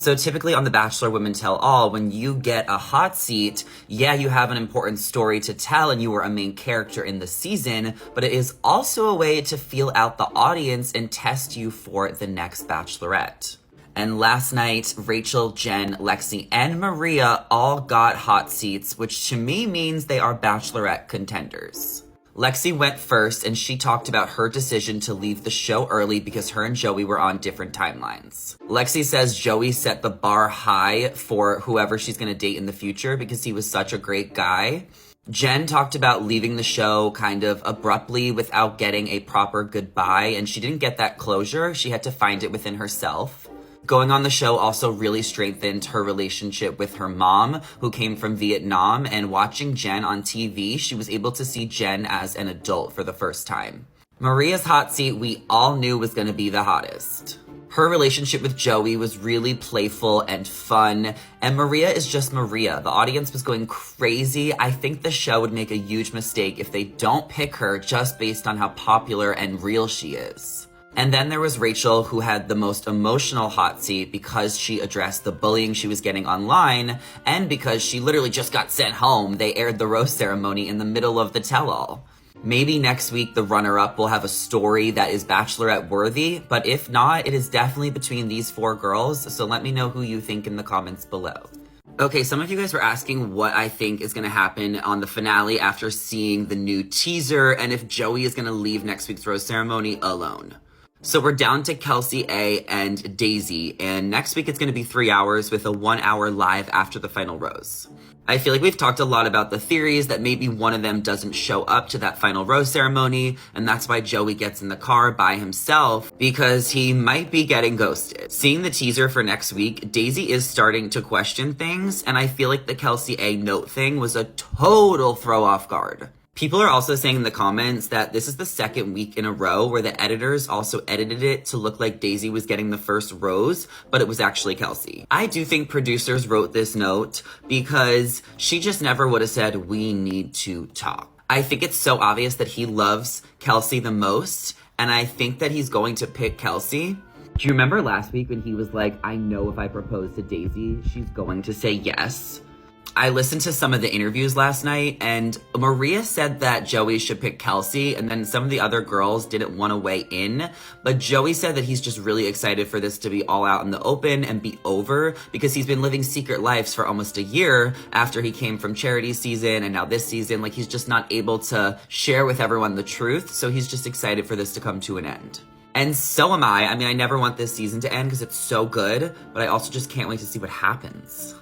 So typically on The Bachelor Women Tell All, when you get a hot seat, yeah, you have an important story to tell and you are a main character in the season, but it is also a way to feel out the audience and test you for the next Bachelorette. And last night, Rachel, Jen, Lexi, and Maria all got hot seats, which to me means they are Bachelorette contenders. Lexi went first, and she talked about her decision to leave the show early because her and Joey were on different timelines. Lexi says Joey set the bar high for whoever she's gonna date in the future because he was such a great guy. Jen talked about leaving the show kind of abruptly without getting a proper goodbye, and she didn't get that closure. She had to find it within herself. Going on the show also really strengthened her relationship with her mom, who came from Vietnam, and watching Jen on TV, she was able to see Jen as an adult for the first time. Maria's hot seat we all knew was going to be the hottest. Her relationship with Joey was really playful and fun, and Maria is just Maria. The audience was going crazy. I think the show would make a huge mistake if they don't pick her just based on how popular and real she is. And then there was Rachel, who had the most emotional hot seat because she addressed the bullying she was getting online, and because she literally just got sent home. They aired the rose ceremony in the middle of the tell-all. Maybe next week the runner-up will have a story that is Bachelorette worthy, but if not, it is definitely between these four girls, so let me know who you think in the comments below. Okay, some of you guys were asking what I think is gonna happen on the finale after seeing the new teaser, and if Joey is gonna leave next week's rose ceremony alone. So we're down to Kelsey A and Daisy, and next week it's going to be 3 hours with a 1 hour live after the final rose. I feel like we've talked a lot about the theories that maybe one of them doesn't show up to that final rose ceremony, and that's why Joey gets in the car by himself, because he might be getting ghosted. Seeing the teaser for next week, Daisy is starting to question things, and I feel like the Kelsey A note thing was a total throw off guard. People are also saying in the comments that this is the second week in a row where the editors also edited it to look like Daisy was getting the first rose, but it was actually Kelsey. I do think producers wrote this note because she just never would have said, "We need to talk." I think it's so obvious that he loves Kelsey the most, and I think that he's going to pick Kelsey. Do you remember last week when he was like, "I know if I propose to Daisy, she's going to say yes"? I listened to some of the interviews last night, and Maria said that Joey should pick Kelsey, and then some of the other girls didn't want to weigh in, but Joey said that he's just really excited for this to be all out in the open and be over, because he's been living secret lives for almost a year after he came from charity season, and now this season, like, he's just not able to share with everyone the truth, so he's just excited for this to come to an end. And so am I. I mean, I never want this season to end because it's so good, but I also just can't wait to see what happens.